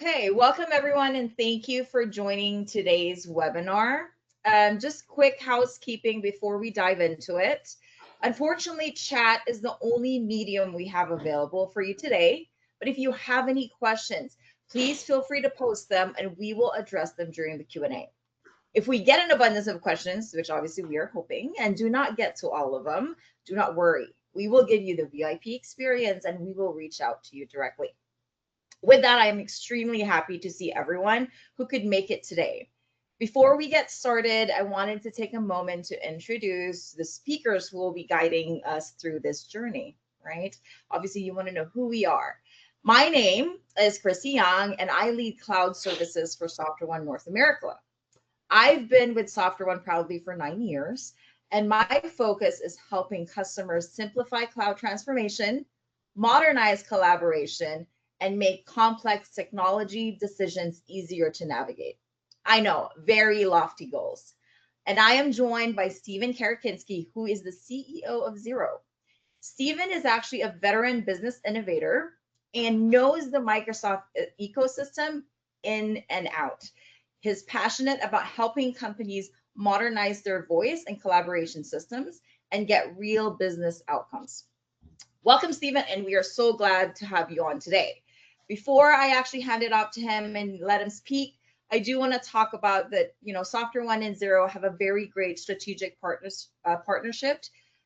Okay, welcome everyone, and thank you for joining today's webinar. Just quick housekeeping before we dive into it. Unfortunately, chat is the only medium we have available for you today, but if you have any questions, please feel free to post them and we will address them during the Q&A. If we get an abundance of questions, which obviously we are hoping, and do not get to all of them, do not worry. We will give you the VIP experience and we will reach out to you directly. With that, I am extremely happy to see everyone who could make it today. Before we get started, I wanted to take a moment to introduce the speakers who will be guiding us through this journey, right? Obviously, you want to know who we are. My name is Khristy and I lead cloud services for SoftwareOne North America. I've been with SoftwareOne proudly for 9 years, and my focus is helping customers simplify cloud transformation, modernize collaboration, and make complex technology decisions easier to navigate. I know, very lofty goals. And I am joined by Stephen Karachinsky, who is the CEO of ZIRO. Stephen is actually a veteran business innovator and knows the Microsoft ecosystem in and out. He's passionate about helping companies modernize their voice and collaboration systems and get real business outcomes. Welcome, Stephen, and we are so glad to have you on today. Before I actually hand it off to him and let him speak, I do want to talk about that, SoftwareOne and ZIRO have a very great strategic partnership,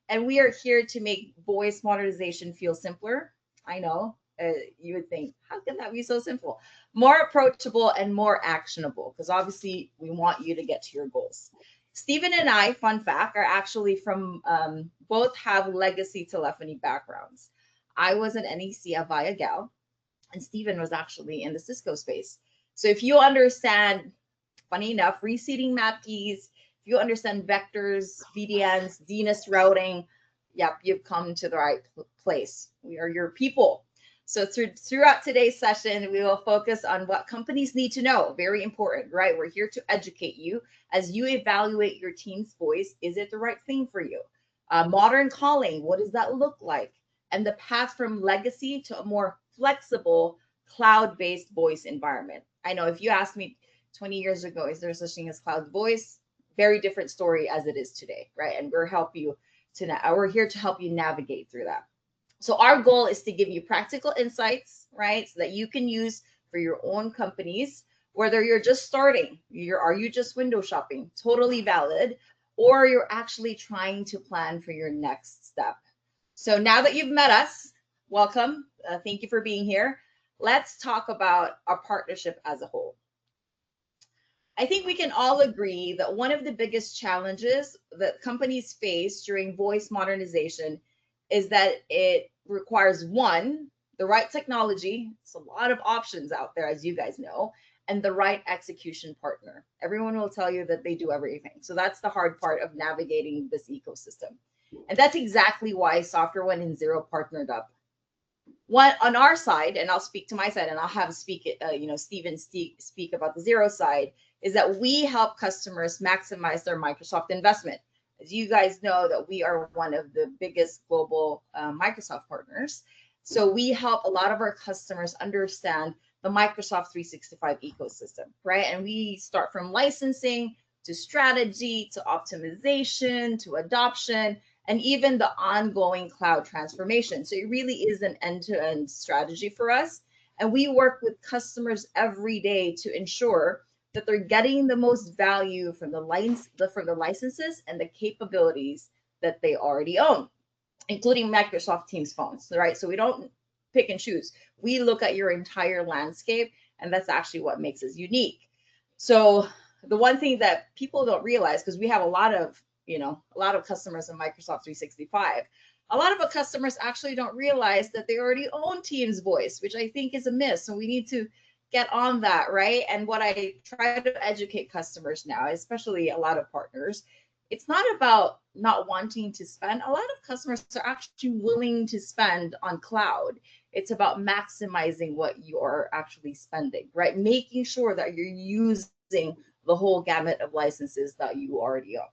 and we are here to make voice modernization feel simpler. I know you would think, how can that be so simple? More approachable and more actionable, because obviously we want you to get to your goals. Stephen and I, fun fact, are actually from both have legacy telephony backgrounds. I was an NEC Avaya gal, and Stephen was actually in the Cisco space. So if you understand, funny enough, reseeding map keys, if you understand vectors, VDNs, DNS routing, yep, you've come to the right place. We are your people. So throughout today's session, we will focus on what companies need to know. Very important, right? We're here to educate you as you evaluate your team's voice. Is it the right thing for you? Modern calling, what does that look like? And the path from legacy to a more flexible cloud-based voice environment. I know if you asked me 20 years ago, is there such thing as cloud voice? Very different story as it is today, right? And we're here to help you navigate through that. So our goal is to give you practical insights, right? So that you can use for your own companies, whether you're just starting, are you just window shopping? Totally valid. Or you're actually trying to plan for your next step. So now that you've met us, welcome. Thank you for being here. Let's talk about our partnership as a whole. I think we can all agree that one of the biggest challenges that companies face during voice modernization is that it requires, one, the right technology. It's a lot of options out there, as you guys know, and the right execution partner. Everyone will tell you that they do everything. So that's the hard part of navigating this ecosystem. And that's exactly why SoftwareOne and ZIRO partnered up. One on our side, and I'll speak to my side, and I'll have Stephen speak about the ZIRO side, is that we help customers maximize their Microsoft investment. As you guys know, that we are one of the biggest global Microsoft partners. So we help a lot of our customers understand the Microsoft 365 ecosystem, right? And we start from licensing to strategy, to optimization, to adoption, and even the ongoing cloud transformation. So it really is an end-to-end strategy for us. And we work with customers every day to ensure that they're getting the most value from the licenses and the capabilities that they already own, including Microsoft Teams phones, right? So we don't pick and choose. We look at your entire landscape, and that's actually what makes us unique. So the one thing that people don't realize, because we have a lot of customers in Microsoft 365, a lot of our customers actually don't realize that they already own Teams voice, which I think is a miss. So we need to get on that, right? And what I try to educate customers now, especially a lot of partners, it's not about not wanting to spend. A lot of customers are actually willing to spend on cloud. It's about maximizing what you are actually spending, right? Making sure that you're using the whole gamut of licenses that you already own.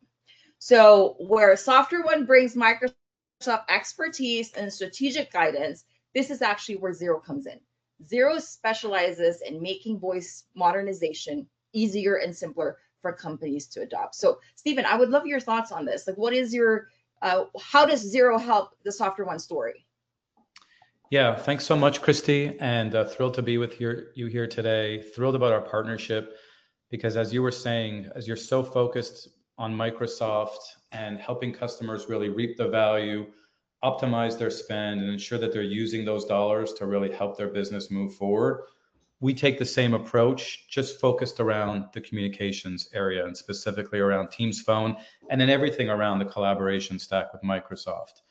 So where SoftwareOne brings Microsoft expertise and strategic guidance, this is actually where ZIRO comes in. ZIRO specializes in making voice modernization easier and simpler for companies to adopt. So, Stephen, I would love your thoughts on this. Like, what is your, how does ZIRO help the SoftwareOne story? Yeah, thanks so much, Khristy, and thrilled to be with you here today. Thrilled about our partnership because, as you were saying, as you're so focused on Microsoft and helping customers really reap the value, optimize their spend, and ensure that they're using those dollars to really help their business move forward, we take the same approach, just focused around the communications area and specifically around Teams Phone, and then everything around the collaboration stack with Microsoft.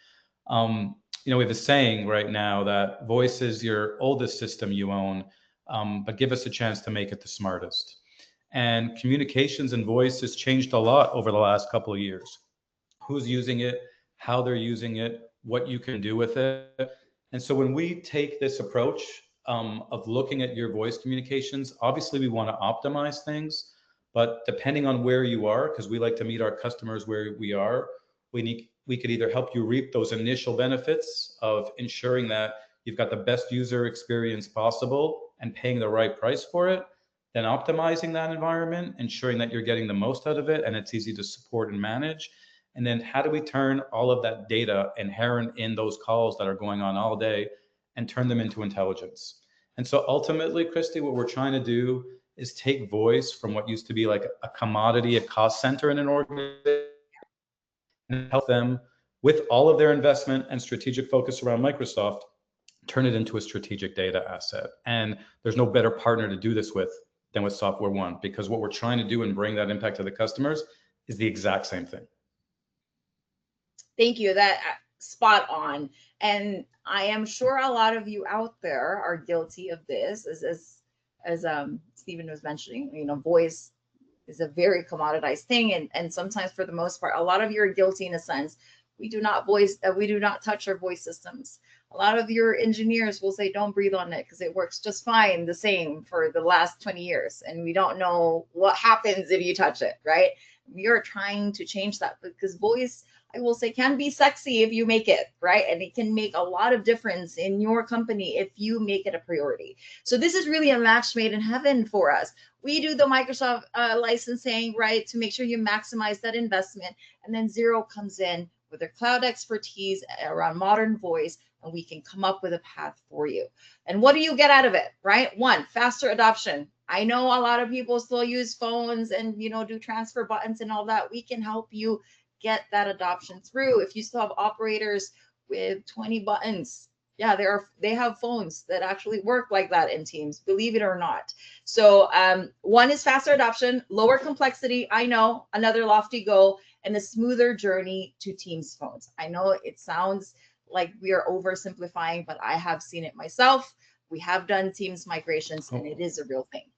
We have a saying right now that voice is your oldest system you own, but give us a chance to make it the smartest. And communications and voice has changed a lot over the last couple of years. Who's using it, how they're using it, what you can do with it. And so when we take this approach of looking at your voice communications, obviously we want to optimize things, but depending on where you are, because we like to meet our customers where we are, we could either help you reap those initial benefits of ensuring that you've got the best user experience possible and paying the right price for it, then optimizing that environment, ensuring that you're getting the most out of it and it's easy to support and manage. And then how do we turn all of that data inherent in those calls that are going on all day and turn them into intelligence? And so ultimately, Khristy, what we're trying to do is take voice from what used to be like a commodity, a cost center in an organization, and help them with all of their investment and strategic focus around Microsoft, turn it into a strategic data asset. And there's no better partner to do this with than with SoftwareOne, because what we're trying to do and bring that impact to the customers is the exact same thing. Thank you. That spot on. And I am sure a lot of you out there are guilty of this, as Stephen was mentioning. Voice is a very commoditized thing, and sometimes, for the most part, a lot of you are guilty in a sense. We do not touch our voice systems. A lot of your engineers will say, don't breathe on it because it works just fine the same for the last 20 years. And we don't know what happens if you touch it, right? We are trying to change that because voice, I will say, can be sexy if you make it, right? And it can make a lot of difference in your company if you make it a priority. So this is really a match made in heaven for us. We do the Microsoft licensing, right, to make sure you maximize that investment. And then ZIRO comes in with their cloud expertise around modern voice, and we can come up with a path for you. And what do you get out of it, right? One, faster adoption. I know a lot of people still use phones and, do transfer buttons and all that. We can help you get that adoption through. If you still have operators with 20 buttons, yeah, they have phones that actually work like that in Teams, believe it or not. So one is faster adoption, lower complexity. I know, another lofty goal, and a smoother journey to Teams phones. I know it sounds like we are oversimplifying, but I have seen it myself. We have done Teams migrations, and it is a real thing.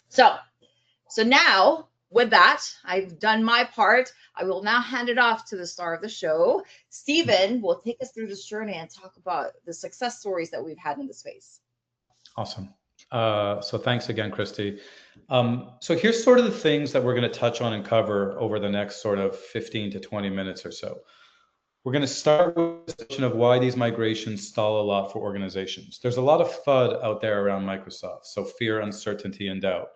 So now, with that, I've done my part. I will now hand it off to the star of the show. Stephen will take us through this journey and talk about the success stories that we've had in the space. Awesome. So thanks again, Khristy. So here's sort of the things that we're going to touch on and cover over the next sort of 15 to 20 minutes or so. We're going to start with the question of why these migrations stall a lot for organizations. There's a lot of FUD out there around Microsoft, so fear, uncertainty, and doubt.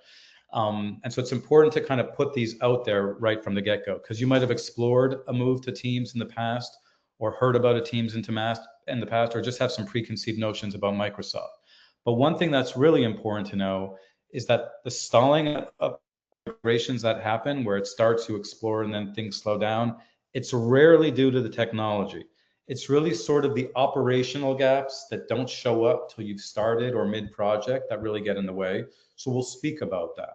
And so it's important to kind of put these out there right from the get-go, because you might have explored a move to Teams in the past, or heard about a Teams in the past, or just have some preconceived notions about Microsoft. But one thing that's really important to know is that the stalling of migrations that happen, where it starts, to explore, and then things slow down, it's rarely due to the technology. It's really sort of the operational gaps that don't show up till you've started or mid-project that really get in the way. So we'll speak about that.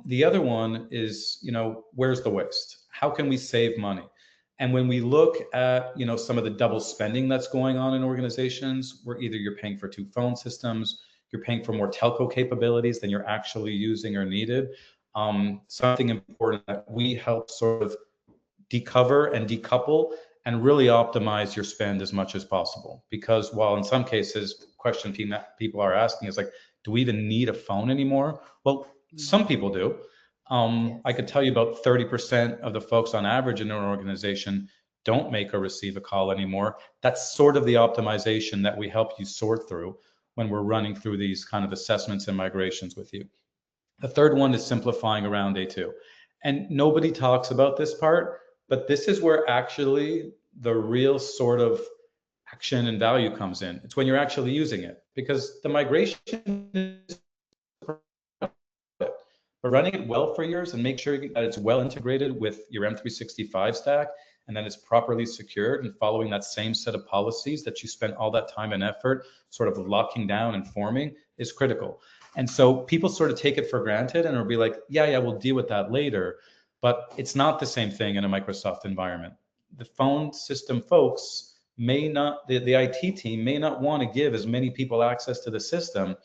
The other one is, where's the waste? How can we save money? And when we look at, some of the double spending that's going on in organizations, where either you're paying for 2 phone systems, you're paying for more telco capabilities than you're actually using or needed. Something important that we help sort of decover and decouple and really optimize your spend as much as possible. Because while in some cases, question people are asking is like, do we even need a phone anymore? Well, some people do. I could tell you about 30% of the folks on average in an organization don't make or receive a call anymore. That's sort of the optimization that we help you sort through. when we're running through these kind of assessments and migrations with you. The third one is simplifying around day two. And nobody talks about this part, but this is where actually the real sort of action and value comes in. It's when you're actually using it, because the migration is, but running it well for years and make sure that it's well integrated with your M365 stack and that it's properly secured and following that same set of policies that you spent all that time and effort sort of locking down and forming is critical. And so people sort of take it for granted and will be like, yeah, we'll deal with that later. But it's not the same thing in a Microsoft environment. The phone system folks may not, the IT team may not want to give as many people access to the system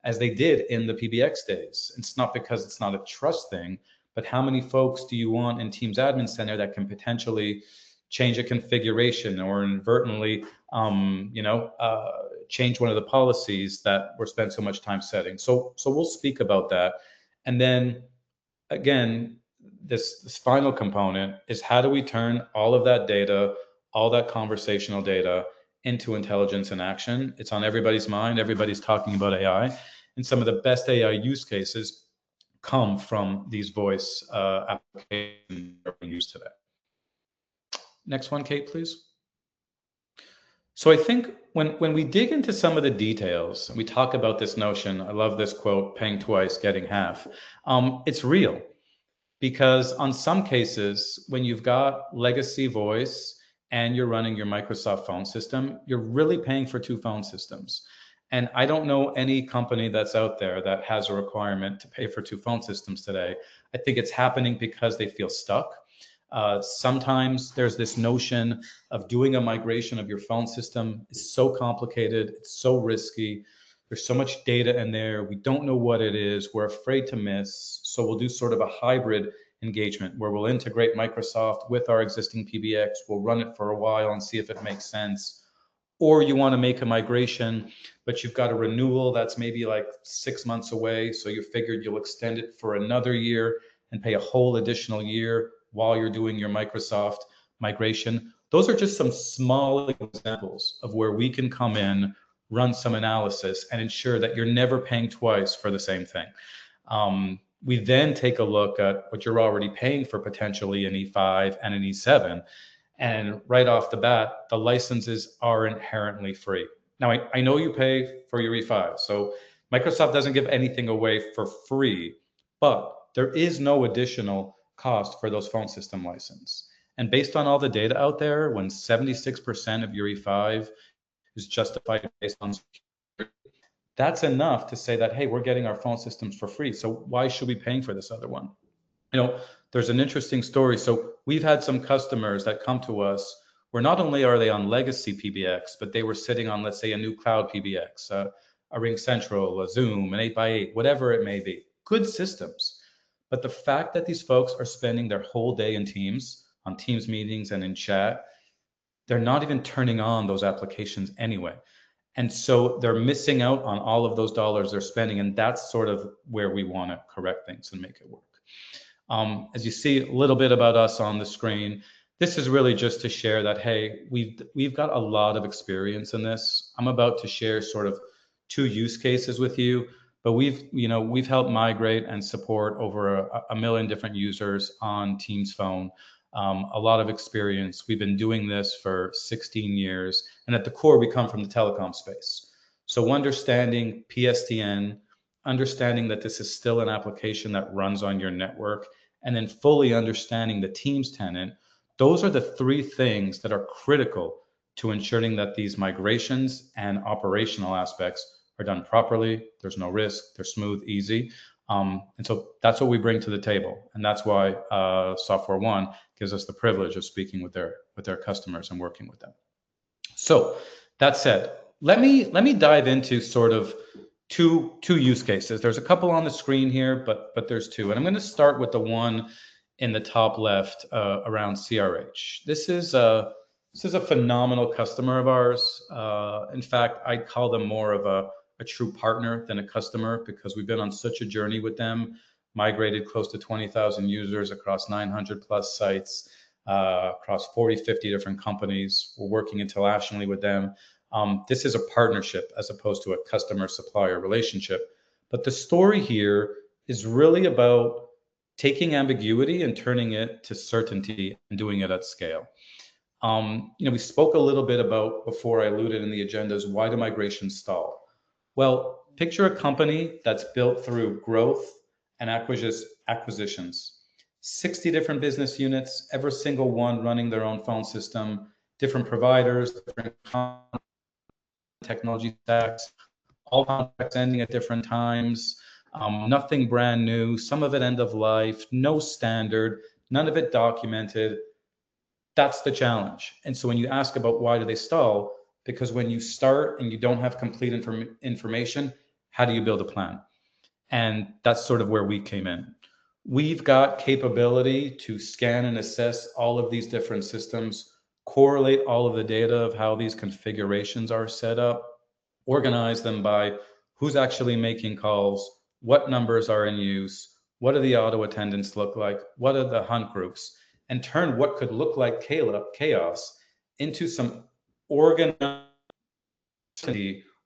as they did in the PBX days. It's not because it's not a trust thing, but how many folks do you want in Teams Admin Center that can potentially change a configuration or inadvertently, change one of the policies that we're spent so much time setting. So we'll speak about that. And then again, this final component is how do we turn all of that data, all that conversational data into intelligence and action? It's on everybody's mind. Everybody's talking about AI. And some of the best AI use cases come from these voice applications that are being used today. Next one, Kate, please. So I think when we dig into some of the details, we talk about this notion, I love this quote, paying twice, getting half. It's real, because on some cases, when you've got legacy voice and you're running your Microsoft phone system, you're really paying for two phone systems. And I don't know any company that's out there that has a requirement to pay for two phone systems today. I think it's happening because they feel stuck. Sometimes there's this notion of doing a migration of your phone system is so complicated, it's so risky. There's so much data in there. We don't know what it is. We're afraid to miss. So we'll do sort of a hybrid engagement where we'll integrate Microsoft with our existing PBX. We'll run it for a while and see if it makes sense. Or you want to make a migration, but you've got a renewal that's maybe like 6 months away. So you figured you'll extend it for another year and pay a whole additional year while you're doing your Microsoft migration. Those are just some small examples of where we can come in, run some analysis, and ensure that you're never paying twice for the same thing. We then take a look at what you're already paying for potentially an E5 and an E7. And right off the bat, the licenses are inherently free. Now, I know you pay for your E5, so Microsoft doesn't give anything away for free, but there is no additional cost for those phone system license. And based on all the data out there, when 76% of your E5 is justified based on security, that's enough to say that, hey, we're getting our phone systems for free. So why should we be paying for this other one? There's an interesting story. So we've had some customers that come to us where not only are they on legacy PBX, but they were sitting on, let's say, a new cloud PBX, a Ring Central, a Zoom, an 8x8, whatever it may be. Good systems. But the fact that these folks are spending their whole day in Teams, on Teams meetings and in chat, they're not even turning on those applications anyway. And so they're missing out on all of those dollars they're spending. And that's sort of where we want to correct things and make it work. As you see a little bit about us on the screen, this is really just to share that, hey, we've got a lot of experience in this. I'm about to share sort of 2 use cases with you, but we've helped migrate and support over a million different users on Teams Phone. A lot of experience. We've been doing this for 16 years. And at the core, we come from the telecom space. So understanding PSTN, understanding that this is still an application that runs on your network, and then fully understanding the Teams tenant, those are the 3 things that are critical to ensuring that these migrations and operational aspects are done properly. There's no risk, they're smooth, easy. And so that's what we bring to the table. And that's why SoftwareOne gives us the privilege of speaking with their customers and working with them. So that said, let me dive into sort of two use cases. There's a couple on the screen here, but there's 2. And I'm going to start with the one in the top left around CRH. This is a phenomenal customer of ours. In fact, I'd call them more of a true partner than a customer, because we've been on such a journey with them, migrated close to 20,000 users across 900 plus sites, across 40, 50 different companies. We're working internationally with them. This is a partnership as opposed to a customer-supplier relationship. But the story here is really about taking ambiguity and turning it to certainty and doing it at scale. We spoke a little bit about, before I alluded in the agendas, why do migrations stall? Well, picture a company that's built through growth and acquisitions. 60 different business units, every single one running their own phone system, different providers, different technology stacks, all contracts ending at different times, nothing brand new, some of it end of life, no standard, none of it documented. That's the challenge. And so when you ask about why do they stall, because when you start and you don't have complete information, how do you build a plan? And that's sort of where we came in. We've got capability to scan and assess all of these different systems, correlate all of the data of how these configurations are set up, organize them by who's actually making calls, what numbers are in use, what do the auto attendants look like, what are the hunt groups, and turn what could look like chaos into some organized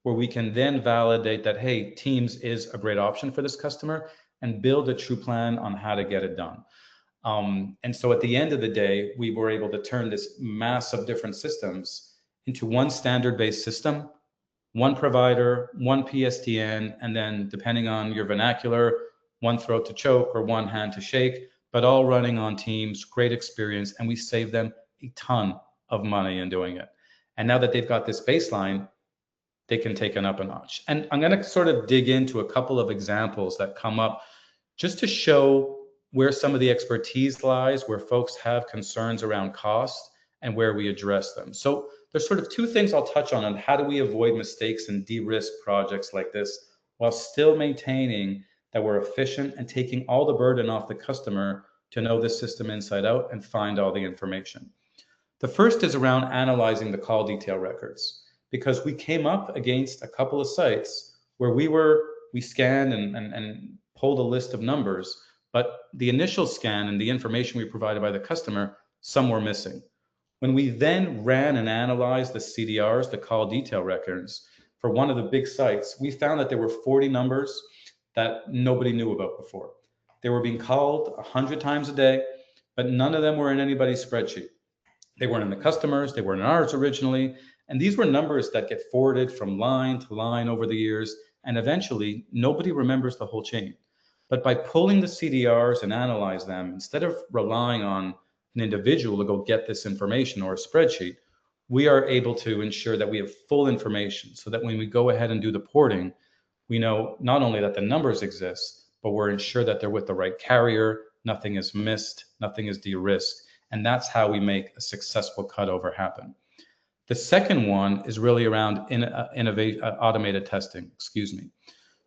where we can then validate that, hey, Teams is a great option for this customer, and build a true plan on how to get it done. And so at the end of the day, we were able to turn this mass of different systems into one standard-based system, one provider, one PSTN, and then depending on your vernacular, one throat to choke or one hand to shake, but all running on Teams, great experience, and we saved them a ton of money in doing it. And now that they've got this baseline, they can take it up a notch. And I'm going to sort of dig into a couple of examples that come up just to show where some of the expertise lies, where folks have concerns around cost and where we address them. So there's sort of two things I'll touch on how do we avoid mistakes and de-risk projects like this while still maintaining that we're efficient and taking all the burden off the customer to know the system inside out and find all the information. The first is around analyzing the call detail records, because we came up against a couple of sites where we scanned and pulled a list of numbers, but the initial scan and the information we provided by the customer, some were missing. When we then ran and analyzed the CDRs, the call detail records, for one of the big sites, we found that there were 40 numbers that nobody knew about before. They were being called 100 times a day, but none of them were in anybody's spreadsheet. They weren't in the customers, they weren't in ours originally, and these were numbers that get forwarded from line to line over the years, and eventually nobody remembers the whole chain. But by pulling the CDRs and analyze them, instead of relying on an individual to go get this information or a spreadsheet, we are able to ensure that we have full information so that when we go ahead and do the porting, we know not only that the numbers exist, but we're ensured that they're with the right carrier, nothing is missed, nothing is de-risked, and that's how we make a successful cutover happen. The second one is really around automated testing,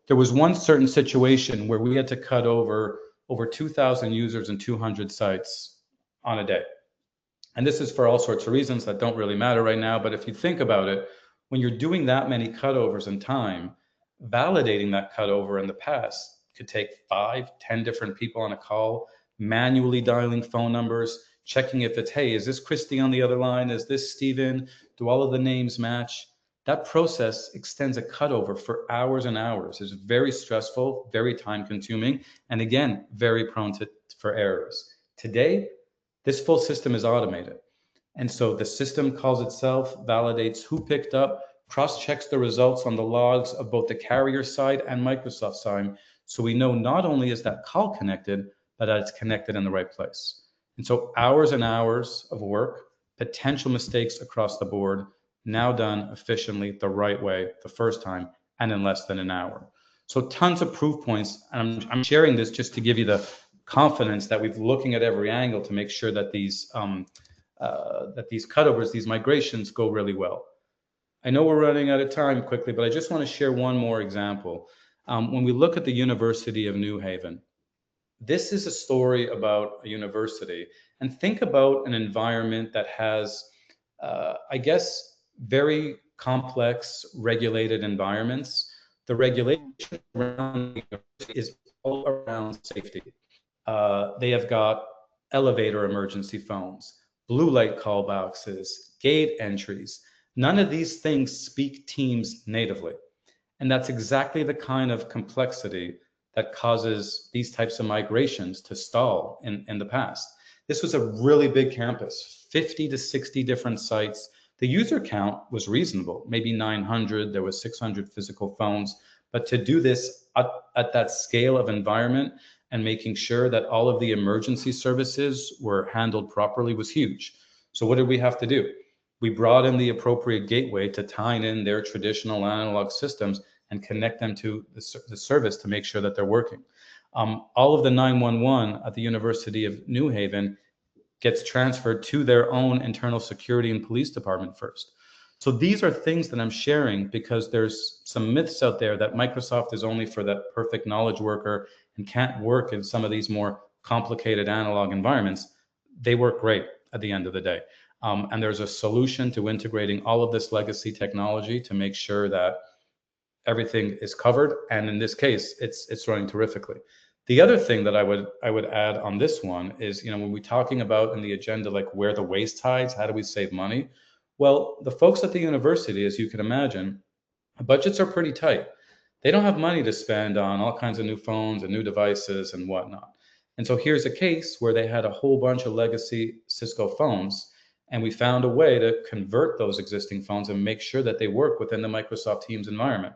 There was one certain situation where we had to cut over 2,000 users and 200 sites on a day. And this is for all sorts of reasons that don't really matter right now. But if you think about it, when you're doing that many cutovers in time, validating that cutover in the past could take 5, 10 different people on a call, manually dialing phone numbers, checking if it's, hey, is this Khristy on the other line? Is this Steven? Do all of the names match? That process extends a cutover for hours and hours. It's very stressful, very time consuming, and again, very prone for errors. Today, this full system is automated. And so the system calls itself, validates who picked up, cross-checks the results on the logs of both the carrier side and Microsoft side. So we know not only is that call connected, but that it's connected in the right place. And so hours and hours of work, potential mistakes across the board, now done efficiently the right way the first time and in less than an hour. So tons of proof points. And I'm sharing this just to give you the confidence that we're looking at every angle to make sure that these cutovers, these migrations go really well. I know we're running out of time quickly, but I just want to share one more example. When we look at the University of New Haven, this is a story about a university, and think about an environment that has, I guess, very complex regulated environments. The regulation around the university is all around safety. They have got elevator emergency phones, blue light call boxes, gate entries, None of these things speak Teams natively. And that's exactly the kind of complexity that causes these types of migrations to stall in the past. This was a really big campus, 50 to 60 different sites. The user count was reasonable, maybe 900, there was 600 physical phones, but to do this at that scale of environment and making sure that all of the emergency services were handled properly was huge. So what did we have to do? We brought in the appropriate gateway to tie in their traditional analog systems and connect them to the service to make sure that they're working. All of the 911 at the University of New Haven gets transferred to their own internal security and police department first. So these are things that I'm sharing because there's some myths out there that Microsoft is only for that perfect knowledge worker and can't work in some of these more complicated analog environments. They work great at the end of the day. And there's a solution to integrating all of this legacy technology to make sure that everything is covered. And in this case, it's running terrifically. The other thing that I would add on this one is, when we're talking about in the agenda, like where the waste hides, how do we save money? Well, the folks at the university, as you can imagine, budgets are pretty tight. They don't have money to spend on all kinds of new phones and new devices and whatnot. And so here's a case where they had a whole bunch of legacy Cisco phones, and we found a way to convert those existing phones and make sure that they work within the Microsoft Teams environment.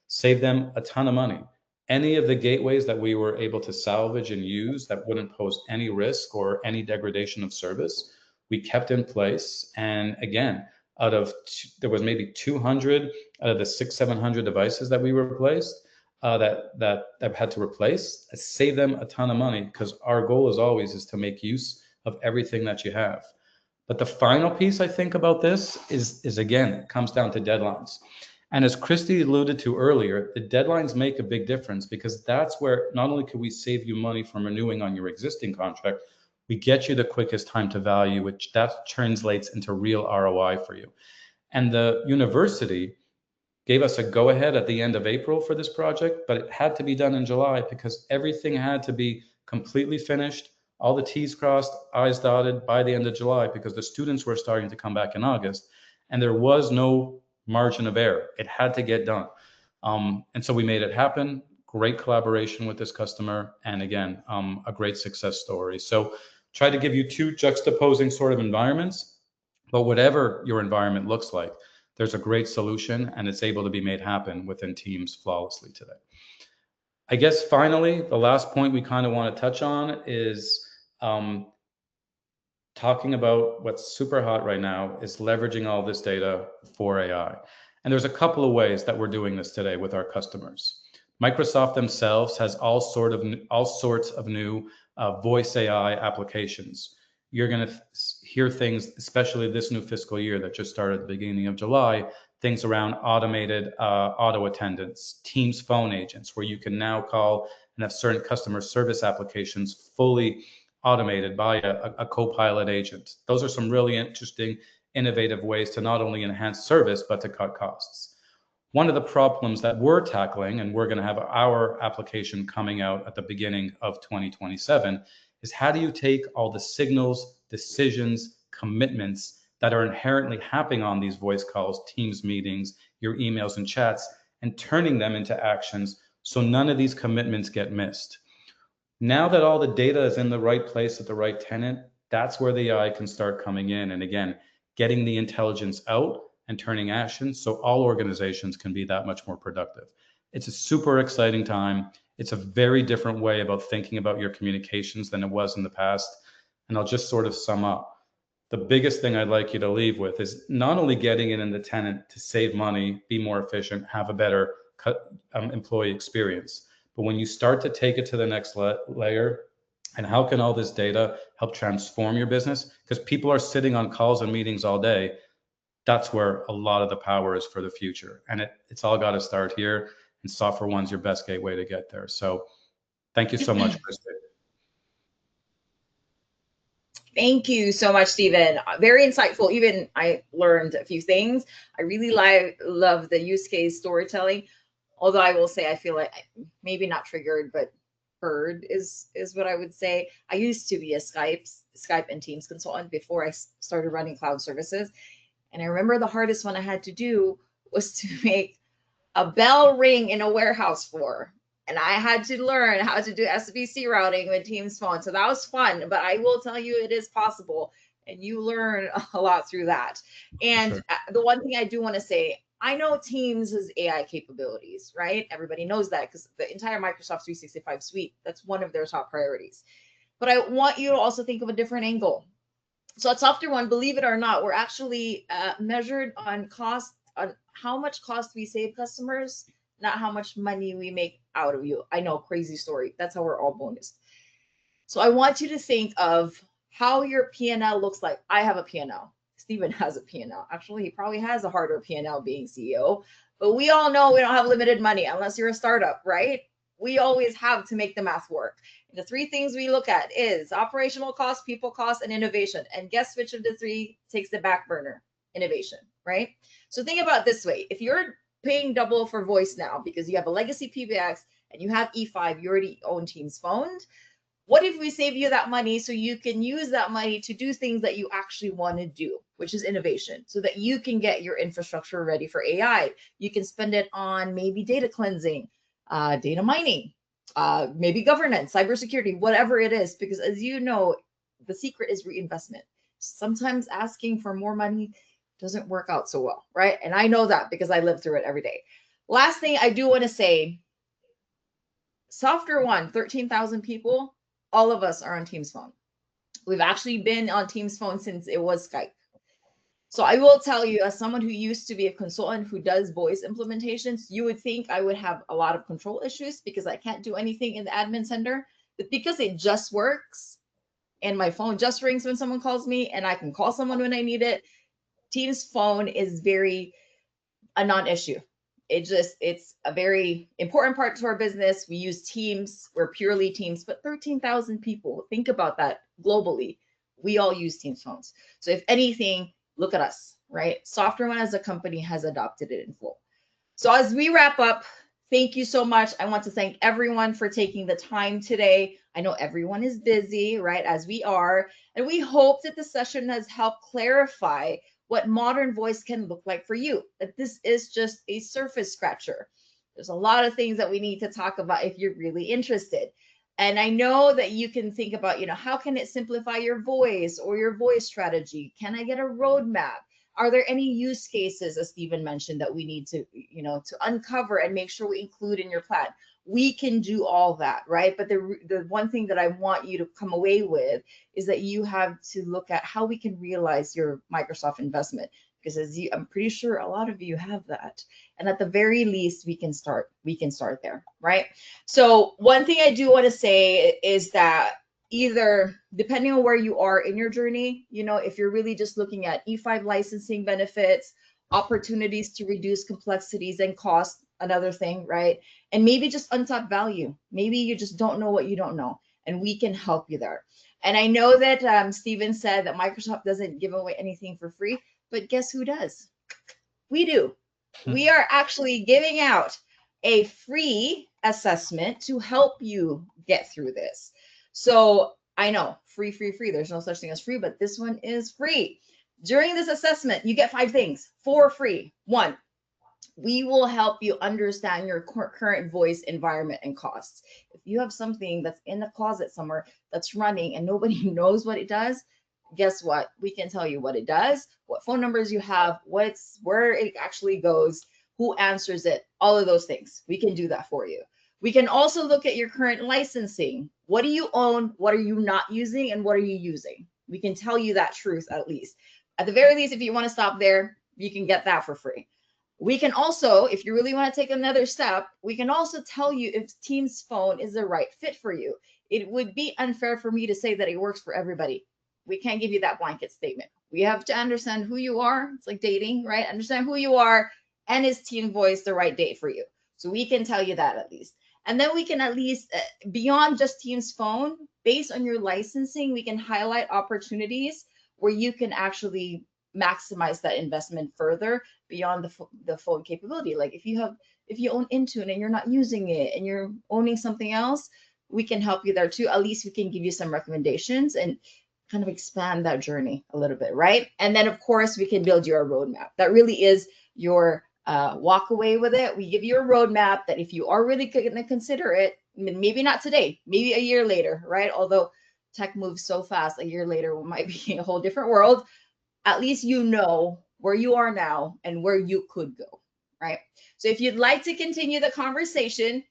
Save them a ton of money. Any of the gateways that we were able to salvage and use that wouldn't pose any risk or any degradation of service, we kept in place. And again, there was maybe 200 out of the 700 devices that we replaced that had to replace. Save them a ton of money because our goal is to make use of everything that you have. But the final piece I think about this is again, it comes down to deadlines. And as Khristy alluded to earlier, the deadlines make a big difference because that's where not only can we save you money from renewing on your existing contract, we get you the quickest time to value, which that translates into real ROI for you. And the university gave us a go-ahead at the end of April for this project, but it had to be done in July because everything had to be completely finished, all the T's crossed, I's dotted by the end of July because the students were starting to come back in August, and there was no margin of error. It had to get done. And so we made it happen. Great collaboration with this customer. And again, a great success story. So try to give you two juxtaposing sort of environments, but whatever your environment looks like, there's a great solution and it's able to be made happen within Teams flawlessly today. I guess finally, the last point we kind of want to touch on is talking about what's super hot right now is leveraging all this data for AI. And there's a couple of ways that we're doing this today with our customers. Microsoft themselves has all sorts of new voice AI applications. You're going to hear things, especially this new fiscal year that just started at the beginning of July, things around automated auto attendants, Teams phone agents, where you can now call and have certain customer service applications fully automated by a co-pilot agent. Those are some really interesting, innovative ways to not only enhance service, but to cut costs. One of the problems that we're tackling, and we're going to have our application coming out at the beginning of 2027, is how do you take all the signals, decisions, commitments that are inherently happening on these voice calls, Teams meetings, your emails and chats, and turning them into actions so none of these commitments get missed. Now that all the data is in the right place at the right tenant, that's where the AI can start coming in. And again, getting the intelligence out and turning actions so all organizations can be that much more productive. It's a super exciting time. It's a very different way about thinking about your communications than it was in the past. And I'll just sort of sum up. The biggest thing I'd like you to leave with is not only getting it in the tenant to save money, be more efficient, have a better employee experience, but when you start to take it to the next layer, and how can all this data help transform your business? Because people are sitting on calls and meetings all day. That's where a lot of the power is for the future. And it's all got to start here. And SoftwareOne's your best gateway to get there. So thank you so much, Khristy. Thank you so much, Stephen. Very insightful. Even I learned a few things. I really love the use case storytelling. Although I will say, I feel like maybe not triggered, but heard is what I would say. I used to be a Skype and Teams consultant before I started running cloud services. And I remember the hardest one I had to do was to make a bell ring in a warehouse floor. And I had to learn how to do SBC routing with Teams phone. So that was fun, but I will tell you it is possible. And you learn a lot through that. And Sure. the one thing I do want to say, I know Teams has AI capabilities, right? Everybody knows that because the entire Microsoft 365 suite, that's one of their top priorities. But I want you to also think of a different angle. So at SoftwareOne, believe it or not, we're actually measured on cost, on how much cost we save customers, not how much money we make out of you. I know, crazy story. That's how we're all bonused. So I want you to think of how your P&L looks like. I have a P&L. Stephen has a P&L. Actually, he probably has a harder P&L being CEO, but we all know we don't have limited money unless you're a startup, right? We always have to make the math work. And the three things we look at is operational cost, people cost, and innovation. And guess which of the three takes the back burner? Innovation, right? So think about it this way. If you're paying double for voice now because you have a legacy PBX and you have E5, you already own Teams Phone. What if we save you that money so you can use that money to do things that you actually want to do, which is innovation, so that you can get your infrastructure ready for AI? You can spend it on maybe data cleansing, data mining, maybe governance, cybersecurity, whatever it is, because as you know, the secret is reinvestment. Sometimes asking for more money doesn't work out so well, right? And I know that because I live through it every day. Last thing I do want to say, SoftwareOne, 13,000 people, all of us are on Teams Phone. We've actually been on Teams Phone since it was Skype. So I will tell you, as someone who used to be a consultant who does voice implementations, you would think I would have a lot of control issues because I can't do anything in the admin center. But because it just works and my phone just rings when someone calls me and I can call someone when I need it, Teams Phone is very a non-issue. It's a very important part to our business. We use Teams, we're purely Teams, but 13,000 people, think about that globally. We all use Teams phones. So if anything, look at us, right? SoftwareOne as a company has adopted it in full. So as we wrap up, thank you so much. I want to thank everyone for taking the time today. I know everyone is busy, right, as we are, and we hope that the session has helped clarify what modern voice can look like for you. That this is just a surface scratcher. There's a lot of things that we need to talk about if you're really interested. And I know that you can think about, how can it simplify your voice or your voice strategy? Can I get a roadmap? Are there any use cases, as Stephen mentioned, that we need to, to uncover and make sure we include in your plan? We can do all that, right? But the one thing that I want you to come away with is that you have to look at how we can realize your Microsoft investment, because I'm pretty sure a lot of you have that. And at the very least, we can start there, right? So one thing I do want to say is that either depending on where you are in your journey, if you're really just looking at E5 licensing benefits, opportunities to reduce complexities and cost, another thing, right? And maybe just untapped value. Maybe you just don't know what you don't know, and we can help you there. And I know that Stephen said that Microsoft doesn't give away anything for free, but guess who does? We do. We are actually giving out a free assessment to help you get through this. So I know, free. There's no such thing as free, but this one is free. During this assessment, you get 5 things for free. 1, we will help you understand your current voice environment and costs. If you have something that's in the closet somewhere that's running and nobody knows what it does, guess what? We can tell you what it does, what phone numbers you have, where it actually goes, who answers it, all of those things. We can do that for you. We can also look at your current licensing. What do you own? What are you not using? And what are you using? We can tell you that truth at least. At the very least, if you want to stop there, you can get that for free. We can also, if you really want to take another step, we can also tell you if Teams Phone is the right fit for you. It would be unfair for me to say that it works for everybody. We can't give you that blanket statement. We have to understand who you are. It's like dating, right? Understand who you are, and is Team Voice the right date for you? So we can tell you that at least. And then we can at least, beyond just Teams Phone, based on your licensing, we can highlight opportunities where you can actually maximize that investment further beyond the phone capability. Like if you own Intune and you're not using it and you're owning something else, we can help you there too. At least we can give you some recommendations. And kind of expand that journey a little bit, right? And then of course we can build you a roadmap. That really is your walk away with it. We give you a roadmap that if you are really going to consider it, maybe not today, maybe a year later, right? Although tech moves so fast, a year later might be a whole different world. At least you know where you are now and where you could go, right? So if you'd like to continue the conversation,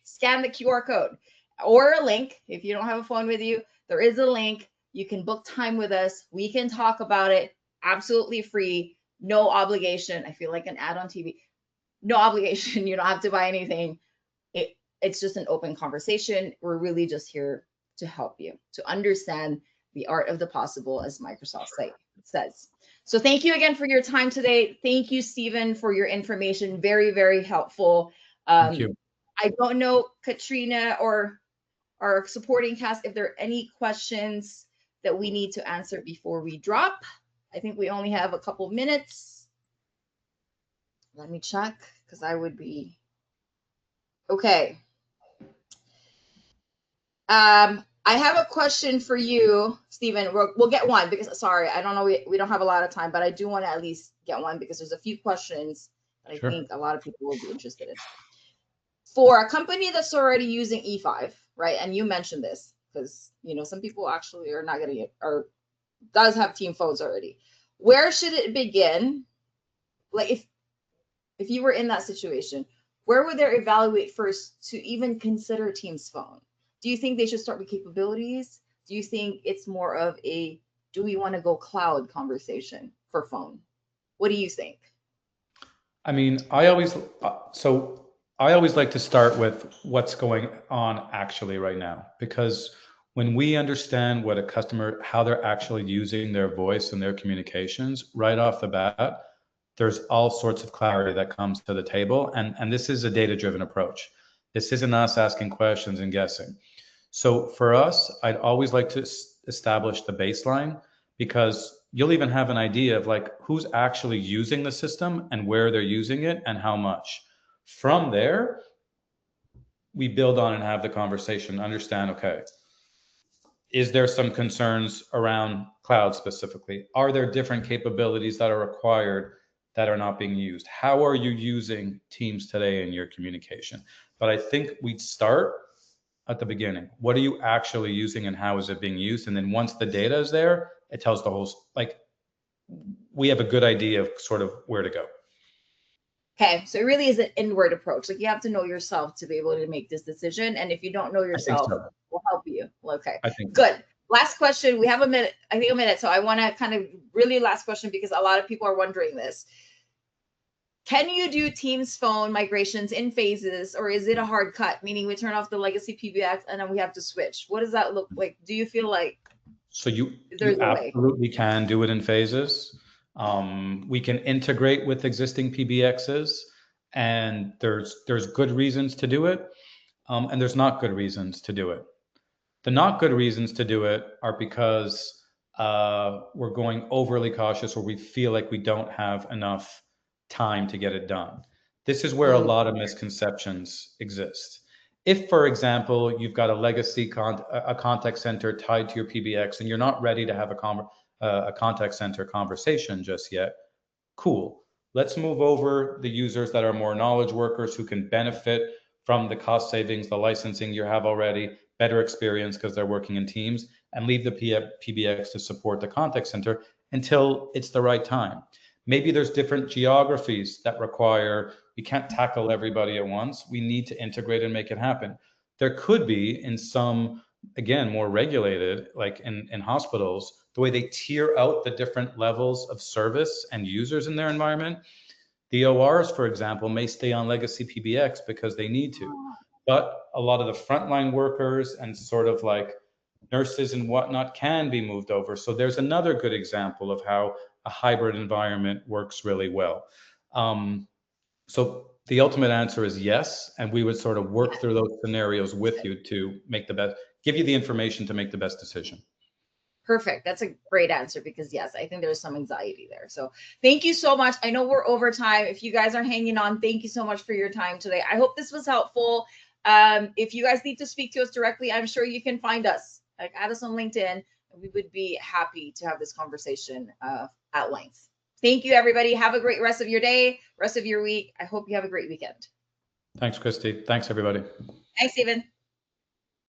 scan the QR code or a link. If you don't have a phone with you, there is a link. You can book time with us. We can talk about it absolutely free, no obligation. I feel like an ad on TV. No obligation. You don't have to buy anything. It's just an open conversation. We're really just here to help you to understand the art of the possible, as Microsoft says. So thank you again for your time today. Thank you, Stephen, for your information. Very, very helpful. Thank you. I don't know, Katrina or our supporting cast, if there are any questions that we need to answer before we drop. I think we only have a couple minutes. Let me check, because I would be okay. I have a question for you, Stephen. We'll get one because, sorry, I don't know, we don't have a lot of time, but I do want to at least get one because there's a few questions that I think a lot of people will be interested in. For a company that's already using E5, right? And you mentioned this because, you know, some people actually are not getting it or does have team phones already. Where should it begin? Like if you were in that situation, where would they evaluate first to even consider Teams phone? Do you think they should start with capabilities? Do you think it's more of a, do we want to go cloud conversation for phone? What do you think? I mean, I always like to start with what's going on actually right now, because when we understand what a customer, how they're actually using their voice and their communications right off the bat, there's all sorts of clarity that comes to the table. And this is a data-driven approach. This isn't us asking questions and guessing. So for us, I'd always like to establish the baseline, because you'll even have an idea of like who's actually using the system and where they're using it and how much. From there, we build on and have the conversation, understand, okay, is there some concerns around cloud specifically? Are there different capabilities that are required that are not being used? How are you using Teams today in your communication? But I think we'd start at the beginning. What are you actually using and how is it being used? And then once the data is there, it tells the whole, like, we have a good idea of sort of where to go. Okay, so it really is an inward approach. Like you have to know yourself to be able to make this decision. And if you don't know yourself, we'll help you. Okay, I think good. So. Last question. We have a minute, I think a minute. So I want to kind of really last question because a lot of people are wondering this. Can you do Teams phone migrations in phases, or is it a hard cut? Meaning we turn off the legacy PBX and then we have to switch. What does that look like? Do you feel like? So you absolutely can do it in phases. We can integrate with existing PBXs, and there's good reasons to do it, and there's not good reasons to do it. The not good reasons to do it are because we're going overly cautious, or we feel like we don't have enough time to get it done. This is where a lot of misconceptions exist. If, for example, you've got a legacy contact center tied to your PBX and you're not ready to have a contact center conversation just yet, cool. Let's move over the users that are more knowledge workers who can benefit from the cost savings, the licensing you have already, better experience because they're working in Teams, and leave the PBX to support the contact center until it's the right time. Maybe there's different geographies that require, we can't tackle everybody at once. We need to integrate and make it happen. There could be in some, again, more regulated, like in hospitals, the way they tier out the different levels of service and users in their environment. The ORs, for example, may stay on legacy PBX because they need to. But a lot of the frontline workers and sort of like nurses and whatnot can be moved over. So there's another good example of how a hybrid environment works really well. So the ultimate answer is yes. And we would sort of work through those scenarios with you to make the best, give you the information to make the best decision. Perfect. That's a great answer because yes, I think there's some anxiety there. So thank you so much. I know we're over time. If you guys are hanging on, thank you so much for your time today. I hope this was helpful. If you guys need to speak to us directly, I'm sure you can find us. Like add us on LinkedIn. we would be happy to have this conversation at length. Thank you, everybody. Have a great rest of your day, rest of your week. I hope you have a great weekend. Thanks, Khristy. Thanks, everybody. Thanks, Stephen.